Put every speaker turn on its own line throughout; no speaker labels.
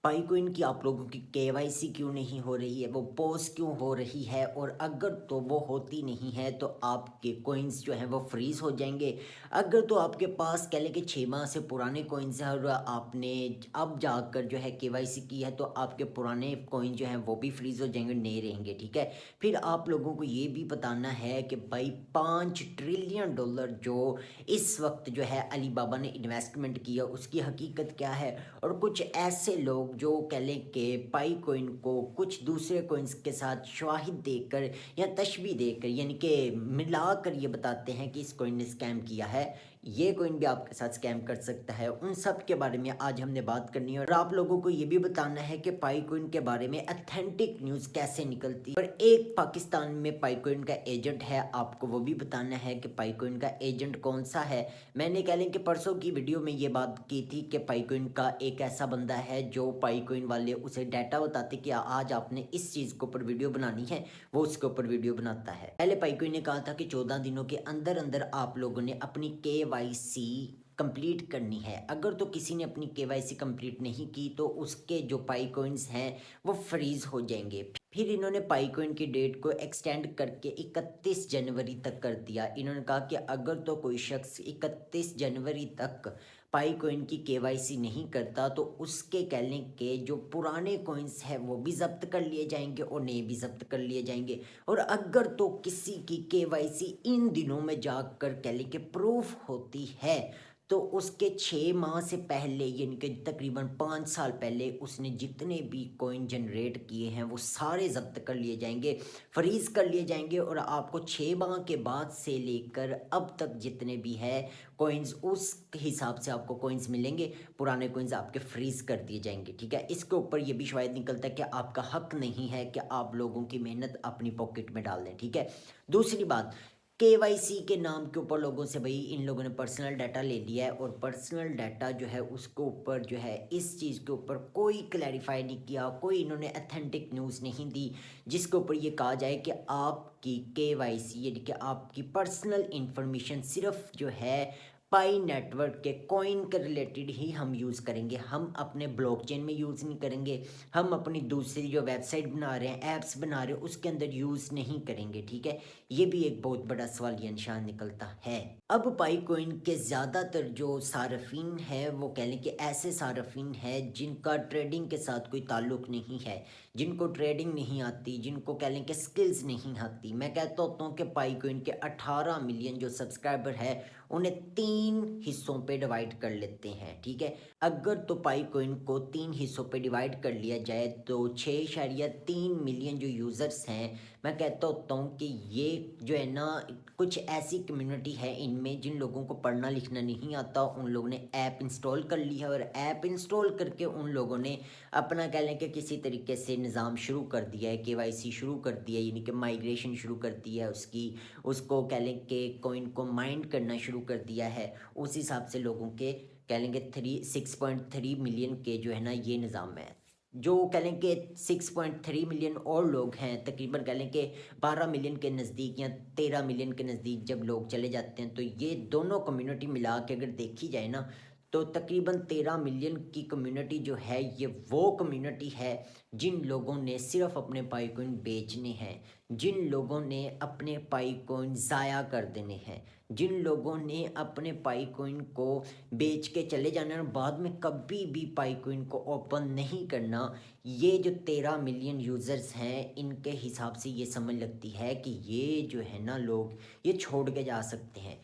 पाईकोइन की आप लोगों की केवाईसी क्यों नहीं हो रही है, वो पॉज क्यों हो रही है, और अगर तो वो होती नहीं है तो आपके कॉइन्स जो हैं वो फ्रीज़ हो जाएंगे। अगर तो आपके पास कह लें कि 6 माह से पुराने कॉइन्स हैं और आपने अब जाकर जो है केवाईसी की है, तो आपके पुराने कॉइन जो हैं वो भी फ्रीज़ हो जाएंगे, नहीं रहेंगे। ठीक है, फिर आप लोगों को ये भी बताना है कि भाई $5 ट्रिलियन जो इस वक्त जो है अलीबाबा ने इन्वेस्टमेंट किया उसकी हकीकत क्या है। और कुछ ऐसे लोग जो कह लें कि पाई कोइन को कुछ दूसरे कोइंस के साथ शाहिद देकर या तशबीह देकर यानी कि मिलाकर ये बताते हैं कि इस कोइन ने स्कैम किया है, ये कोइन भी आपके साथ स्कैम कर सकता है। उन सब के बारे में आज हमने बात करनी है और आप लोगों को ये भी बताना है कि पाई कोइन के बारे में अथेंटिक न्यूज़ कैसे निकलती है। और एक पाकिस्तान में पाई कोइन का एजेंट है, आपको वो भी बताना है कि पाई कोइन का एजेंट कौन सा है। मैंने कह लें कि परसों की वीडियो में ये बात की थी कि पाईकोइन का एक ऐसा बंदा है जो पाईकोइन वाले उसे डाटा बताते कि आज आपने इस चीज़ के ऊपर वीडियो बनानी है, वो उसके ऊपर वीडियो बनाता है। पहले पाईकोइन ने कहा था कि 14 दिनों के अंदर अंदर आप लोगों ने अपनी केवाईसी कंप्लीट करनी है। अगर तो किसी ने अपनी केवाईसी कंप्लीट नहीं की तो उसके जो पाई कॉइन्स हैं वो फ्रीज हो जाएंगे। फिर इन्होंने पाई कॉइन की डेट को एक्सटेंड करके 31 जनवरी तक कर दिया। इन्होंने कहा कि अगर तो कोई शख्स 31 जनवरी तक पाई कॉइन की केवाईसी नहीं करता तो उसके कह लें कि जो पुराने कॉइन्स हैं वो भी ज़ब्त कर लिए जाएंगे और नए भी ज़ब्त कर लिए जाएंगे। और अगर तो किसी की केवाईसी इन दिनों में जाकर कह लें कि प्रूफ होती है तो उसके 6 माह से पहले यानी कि तकरीबन 5 साल पहले उसने जितने भी कॉइन जनरेट किए हैं वो सारे जब्त कर लिए जाएंगे, फ्रीज कर लिए जाएंगे। और आपको 6 माह के बाद से लेकर अब तक जितने भी है कॉइन्स उस हिसाब से आपको कॉइन्स मिलेंगे, पुराने कॉइन्स आपके फ्रीज कर दिए जाएंगे। ठीक है, इसके ऊपर ये भी शायद निकलता है कि आपका हक नहीं है कि आप लोगों की मेहनत अपनी पॉकेट में डाल दें। ठीक है, दूसरी बात, केवाईसी के नाम के ऊपर लोगों से भाई इन लोगों ने पर्सनल डाटा ले लिया है और पर्सनल डाटा जो है उसके ऊपर जो है इस चीज़ के ऊपर कोई क्लैरिफाई नहीं किया, कोई इन्होंने अथेंटिक न्यूज़ नहीं दी जिसके ऊपर ये कहा जाए कि आपकी केवाईसी यानी कि आपकी पर्सनल इंफॉर्मेशन सिर्फ जो है पाई नेटवर्क के कॉइन के रिलेटेड ही हम यूज़ करेंगे, हम अपने ब्लॉकचेन में यूज़ नहीं करेंगे, हम अपनी दूसरी जो वेबसाइट बना रहे हैं, ऐप्स बना रहे हैं उसके अंदर यूज़ नहीं करेंगे। ठीक है, ये भी एक बहुत बड़ा सवालिया निशान निकलता है। अब पाई कोइन के ज़्यादातर जो सार्फिन है वो कह लें कि ऐसे सार्फिन है जिनका ट्रेडिंग के साथ कोई ताल्लुक नहीं है, जिनको ट्रेडिंग नहीं आती, जिनको कह लें कि स्किल्स नहीं आती। मैं कहता होता हूँ कि पाई कोइन के 18 मिलियन जो सब्सक्राइबर है उन्हें 3 हिस्सों पे डिवाइड कर लेते हैं। ठीक है, अगर तो पाई कोइन को 3 हिस्सों पे डिवाइड कर लिया जाए तो 6.3 मिलियन जो यूज़र्स हैं, मैं कहता होता हूँ कि ये जो है ना कुछ ऐसी कम्युनिटी है इनमें जिन लोगों को पढ़ना लिखना नहीं आता, उन लोगों ने ऐप इंस्टॉल कर लिया और ऐप इंस्टॉल करके उन लोगों ने अपना कह लें कि किसी तरीके से निज़ाम शुरू कर दिया है, केवाईसी शुरू कर दिया है, यानी कि माइग्रेशन शुरू कर दिया है उसकी, उसको कह लें कि कॉइन को माइंड करना शुरू कर दिया है। उस हिसाब से लोगों के कह लेंगे 6.3 मिलियन के जो है ना ये निज़ाम है। जो कह लें कि 6.3 मिलियन और लोग हैं, तकरीबन कह लें कि 12 मिलियन के नज़दीक या 13 मिलियन के नज़दीक जब लोग चले जाते हैं तो ये दोनों कम्युनिटी मिला के अगर देखी जाए ना तो तकरीबन 13 मिलियन की कम्युनिटी जो है ये वो कम्युनिटी है जिन लोगों ने सिर्फ अपने पाई कॉइन बेचने हैं, जिन लोगों ने अपने पाई कॉइन ज़ाया कर देने हैं, जिन लोगों ने अपने पाई कॉइन को बेच के चले जाना और बाद में कभी भी पाई कॉइन को ओपन नहीं करना। ये जो 13 मिलियन यूज़र्स हैं इनके हिसाब से ये समझ लगती है कि ये जो है ना लोग ये छोड़ के जा सकते हैं।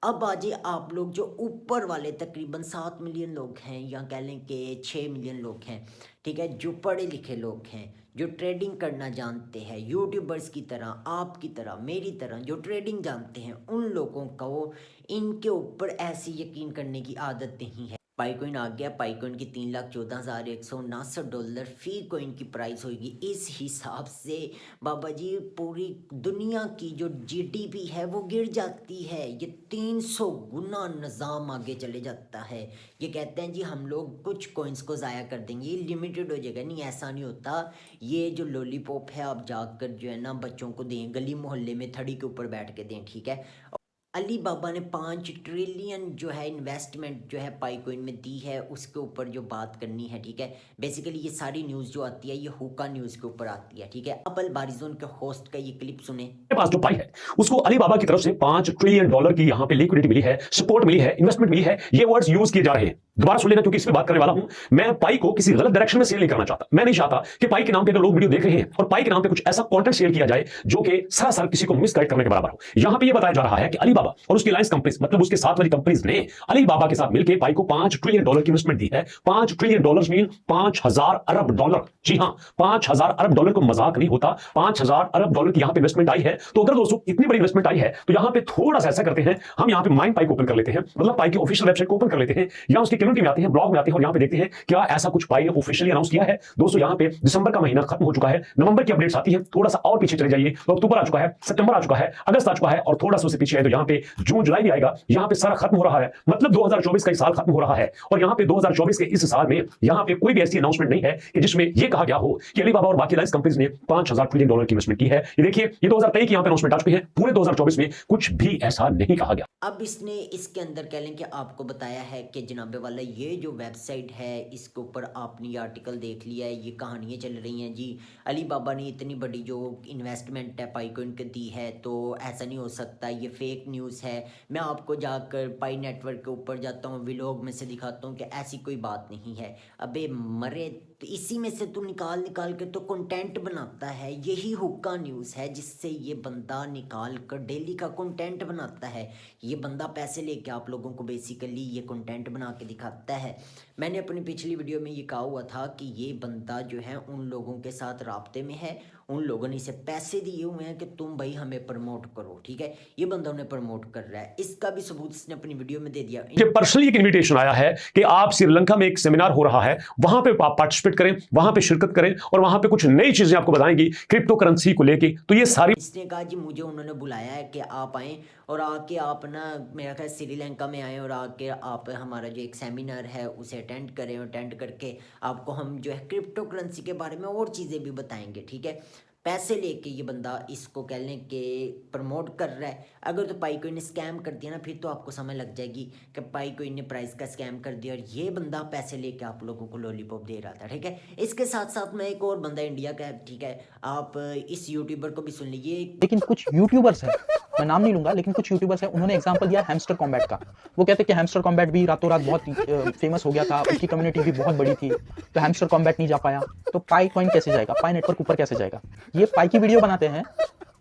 अब आजिए आप लोग जो ऊपर वाले तकरीबन 7 मिलियन लोग हैं या कह लें कि 6 मिलियन लोग हैं, ठीक है, जो पढ़े लिखे लोग हैं, जो ट्रेडिंग करना जानते हैं, यूट्यूबर्स की तरह, आपकी तरह, मेरी तरह जो ट्रेडिंग जानते हैं, उन लोगों को इनके ऊपर ऐसी यकीन करने की आदत नहीं है। पाईकॉइन आ गया, पाईकॉइन की $3,14,169 फी कॉइन की प्राइस होगी। इस हिसाब से बाबा जी पूरी दुनिया की जो जीडीपी है वो गिर जाती है, ये 300 गुना निज़ाम आगे चले जाता है। ये कहते हैं जी हम लोग कुछ कॉइन्स को ज़ाया कर देंगे, ये लिमिटेड हो जाएगा, नहीं ऐसा नहीं होता। ये जो लॉलीपॉप है आप जाकर जो है ना बच्चों को दें, गली मोहल्ले में थड़ी के ऊपर बैठ के दें। ठीक है, अली बाबा ने 5 ट्रिलियन जो है इन्वेस्टमेंट जो है पाईकॉइन में दी है, उसके ऊपर जो बात करनी है, ठीक है। बेसिकली ये सारी न्यूज़ जो आती है ये हुक्का न्यूज़ के ऊपर आती है, ठीक है। अब अल बारिजोन के होस्ट का ये क्लिप सुने।
के पास जो पाई है उसको अली बाबा की तरफ से $5 ट्रिलियन की यहां पे लिक्विडिटी मिली है, सपोर्ट मिली है, इन्वेस्टमेंट मिली है। ये वर्ड्स यूज किए जा रहे हैं, दोबारा सुन लेना क्योंकि इसमें बात करने वाला हूं। मैं पाई को किसी गलत डायरेक्शन में सेल नहीं करना चाहता। मैं नहीं चाहता कि पाई के नाम पे अगर लोग वीडियो देख रहे हैं और पाई के नाम पे कुछ ऐसा कंटेंट शेयर किया जाए जो कि सरासर किसी को मिसगाइड करने के बराबर हो। यहां पे ये बताया जा रहा है कि अली बाबा और उसकी अलायंस कंपनीज, मतलब उसके साथ वाली कंपनीज ने अली बाबा के साथ मिलकर पाई को $5 ट्रिलियन की इन्वेस्टमेंट दी है। $5 ट्रिलियन मीन 5000 अरब डॉलर। जी हां, 5000 अरब डॉलर को मजाक नहीं होता। 5000 अरब डॉलर की यहां पे इन्वेस्टमेंट आई है। तो अगर दोस्तों इतनी बड़ी इन्वेस्टमेंट आई है तो यहां पे थोड़ा सा ऐसा करते हैं, हम यहां पे माइंड पाई को ओपन कर लेते हैं, मतलब पाई की ऑफिशियल वेबसाइट को ओपन कर लेते हैं, या उसकी कम्युनिटी में आते हैं, ब्लॉग में आते हैं और यहां पे देखते हैं क्या ऐसा कुछ पाई ने ऑफिशियली अनाउंस किया है। दोस्तों यहां पे दिसंबर का महीना खत्म हो चुका है, नवंबर की अपडेट्स आती है, थोड़ा सा और पीछे चले जाइए तो अक्टूबर आ चुका है, सितंबर आ चुका है, अगस्त आ चुका है और थोड़ा सा उससे पीछे है तो यहां पे जून जुलाई भी आएगा। यहां पे सारा खत्म हो रहा है, मतलब 2024 का साल खत्म हो रहा है। और यहां पे 2024 के इस साल में यहां पे कोई भी ऐसी अनाउंसमेंट नहीं है कि जिसमें यह कहा गया हो कि अली बाबा और बाकी लाइंस कंपनीज ने $5000 ट्रिलियन की इन्वेस्टमेंट की है। ये देखिए, ये 2023 की यहां पे अनाउंसमेंट आ चुकी है, पूरे 2024 में कुछ भी ऐसा नहीं कहा गया।
अब इसने इसके अंदर कह लें कि आपको बताया है कि जनाबे वाला ये जो वेबसाइट है इसके ऊपर आपने ये आर्टिकल देख लिया है, ये कहानियाँ चल रही हैं जी। अली बाबा ने इतनी बड़ी जो इन्वेस्टमेंट है पाईकॉइन के दी है, तो ऐसा नहीं हो सकता, ये फेक न्यूज़ है। मैं आपको जाकर पाई नेटवर्क के ऊपर जाता हूँ, व्लॉग में से दिखाता हूँ कि ऐसी कोई बात नहीं है। अबे मरे, तो इसी में से तू निकाल निकाल के तो कंटेंट बनाता है। यही हुक्का न्यूज़ है जिससे ये बंदा निकाल कर डेली का कंटेंट बनाता है। ये बंदा पैसे लेके आप लोगों को बेसिकली ये कंटेंट बना के दिखाता है। मैंने अपनी पिछली वीडियो में ये कहा हुआ था कि ये बंदा जो है उन लोगों के साथ राब्ते में है, उन लोगों ने इसे पैसे दिए हुए हैं कि तुम भाई हमें प्रमोट करो, ठीक है। ये बंदा उन्हें प्रमोट कर रहा है, इसका भी सबूत इसने अपनी वीडियो में दे दिया।
मुझे पर्सनली एक इनविटेशन आया है कि आप श्रीलंका में एक सेमिनार हो रहा है, वहां पे आप पार्टिसिपेट करें, वहां पे शिरकत करें और वहां पे कुछ नई चीजें आपको बताएंगी क्रिप्टो करेंसी को लेके। तो ये सारी,
इसने कहा जी मुझे उन्होंने बुलाया है कि आप आएँ और आके आप ना, मेरा ख्याल श्रीलंका में आएँ और आके आप हमारा जो एक सेमिनार है उसे अटेंड करें, अटेंड करके आपको हम जो है क्रिप्टो करेंसी के बारे में और चीज़ें भी बताएंगे, ठीक है। पैसे लेके ये बंदा इसको कह लें कि प्रमोट कर रहा है। अगर तो पाईकॉइन ने स्कैम कर दिया ना, फिर तो आपको समझ लग जाएगी कि पाईकॉइन ने प्राइस का स्कैम कर दिया और ये बंदा पैसे लेके आप लोगों को लॉलीपॉप दे रहा था, ठीक है। इसके साथ साथ में एक और बंदा इंडिया का है, ठीक है, आप इस यूट्यूबर को भी सुन लीजिए।
लेकिन कुछ यूट्यूबर्स हैं, मैं नाम नहीं लूंगा, लेकिन कुछ यूट्यूबर्स हैं, उन्होंने एग्जांपल दिया हैमस्टर कॉम्बैट का। वो कहते हैं कि हैमस्टर कॉम्बैट भी रातों रात बहुत फेमस हो गया था, उसकी कम्युनिटी भी बहुत बड़ी थी, तो हैमस्टर कॉम्बैट नहीं जा पाया। तो पाई कॉइन कैसे जाएगा, पाई नेटवर्क ऊपर कैसे जाएगा? ये पाई की वीडियो बनाते हैं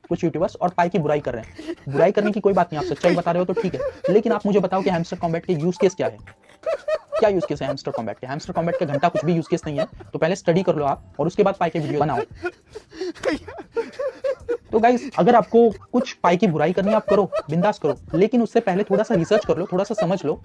कुछ यूट्यूबर्स और पाई की बुराई कर रहे हैं। बुराई करने की कोई बात नहीं, आप सच्चाई बता रहे हो तो ठीक है, लेकिन आप मुझे बताओ कि हैमस्टर कॉम्बैट के यूज केस क्या है? क्या यूज केस है हैमस्टर कॉम्बैट के? हैमस्टर कॉम्बैट का घंटा कुछ भी यूज केस नहीं है, तो पहले स्टडी कर लो आप और उसके बाद पाई के वीडियो बनाओ। तो गाइस, अगर आपको कुछ पाई की बुराई करनी है आप करो, बिंदास करो, लेकिन उससे पहले थोड़ा सा रिसर्च कर लो, थोड़ा सा समझ लो।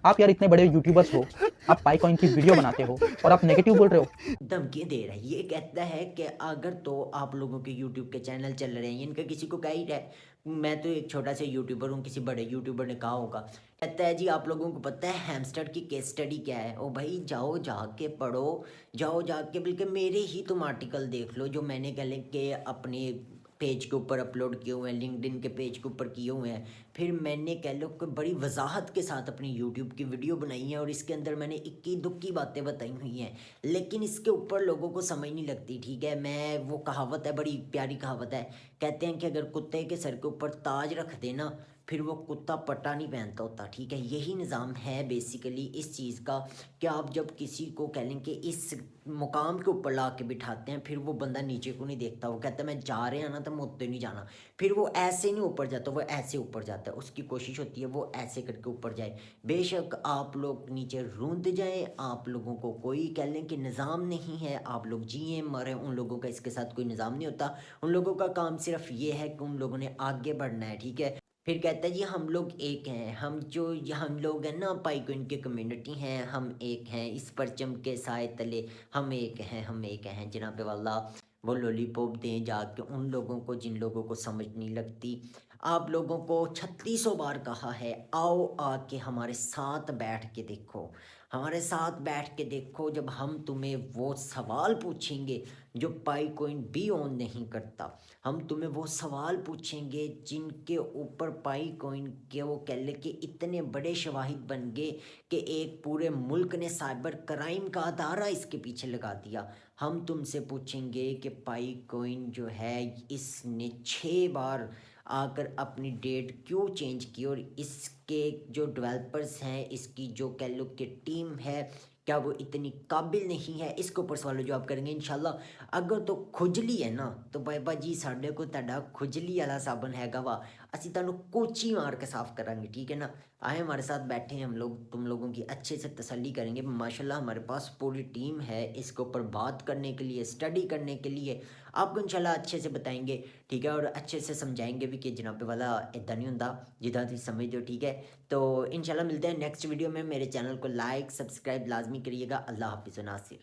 आप यार इतने बड़े यूट्यूबर्स हो, आप पाई कॉइन की वीडियो बनाते हो और आप नेगेटिव बोल रहे हो।
धमकी दे रहा है, ये कहता है कि अगर तो आप लोगों के यूट्यूब के चैनल चल रहे हैं, इनका किसी को कह ही रहा है, मैं तो एक छोटा सा यूट्यूबर हूँ, किसी बड़े यूट्यूबर ने कहा होगा। कहता है जी आप लोगों को पता है हैमस्टर की केस स्टडी क्या है? ओ भाई जाओ जाके पढ़ो, जाओ जाके, बल्कि मेरे ही तुम आर्टिकल देख लो जो मैंने कह लें कि अपने पेज के ऊपर अपलोड किए हुए हैं, लिंक्डइन के पेज के ऊपर किए हुए हैं। फिर मैंने कह लो कि बड़ी वजाहत के साथ अपनी यूट्यूब की वीडियो बनाई है और इसके अंदर मैंने इक्की दुक्की बातें बताई हुई हैं, लेकिन इसके ऊपर लोगों को समझ नहीं लगती, ठीक है। मैं, वो कहावत है, बड़ी प्यारी कहावत है, कहते हैं कि अगर कुत्ते के सर के ऊपर ताज रख देना फिर वो कुत्ता पट्टा नहीं पहनता होता, ठीक है। यही निज़ाम है बेसिकली इस चीज़ का कि आप जब किसी को कह लें कि इस मुकाम के ऊपर ला के बिठाते हैं, फिर वो बंदा नीचे को नहीं देखता, वो कहता है मैं जा रहे हैं ना तो मैं उत्ते नहीं जाना। फिर वो ऐसे नहीं ऊपर जाता, वो ऐसे ऊपर जाता है, उसकी कोशिश होती है वो ऐसे करके ऊपर जाए। बेशक आप लोग नीचे रूंध जाएं, आप लोगों को कोई कह लें कि निज़ाम नहीं है, आप लोग जिए मरें, उन लोगों का इसके साथ कोई निज़ाम नहीं होता। उन लोगों का काम सिर्फ ये है कि उन लोगों ने आगे बढ़ना है, ठीक है। फिर कहता है जी हम लोग एक हैं, हम लोग हैं ना पाईकॉइन की कम्युनिटी हैं, हम एक हैं इस परचम के साए तले, हम एक हैं, हम एक हैं। जनाब वाला वो लॉलीपॉप दें जाके उन लोगों को जिन लोगों को समझ नहीं लगती। आप लोगों को 3600 बार कहा है, आओ आके हमारे साथ बैठ के देखो, हमारे साथ बैठ के देखो। जब हम तुम्हें वो सवाल पूछेंगे जो पाई कोइन भी ऑन नहीं करता, हम तुम्हें वो सवाल पूछेंगे जिनके ऊपर पाई कोइन के वो कह ले कि इतने बड़े शवाहिद बन गए कि एक पूरे मुल्क ने साइबर क्राइम का अदारा इसके पीछे लगा दिया। हम तुमसे पूछेंगे कि पाई कोइन जो है इसने 6 बार आकर अपनी डेट क्यों चेंज की, और इसके जो डेवलपर्स हैं, इसकी जो कह लो कि टीम है, क्या वो इतनी काबिल नहीं है। इसके ऊपर सवाल जवाब करेंगे इंशाल्लाह। अगर तो खुजली है ना तो बाबा जी साढ़े को तुहाडा खुजली वाला साबन हैगा वा, असी तुहानू कोची मार के साफ करांगे, ठीक है ना। आए हमारे साथ बैठे हैं हम लोग, तुम लोगों की अच्छे से तसल्ली करेंगे। माशाल्लाह हमारे पास पूरी टीम है इसके ऊपर बात करने के लिए, स्टडी करने के लिए। आपको इंशाल्लाह अच्छे से बताएंगे, ठीक है, और अच्छे से समझाएंगे भी कि जनाबे वाला इदा नहीं होंदा जिदा तुम समझ दो, ठीक है। तो इंशाल्लाह मिलते हैं नेक्स्ट वीडियो में। मेरे चैनल को लाइक सब्सक्राइब लाजमी करिएगा। अल्लाह हाफिज़ नासिर।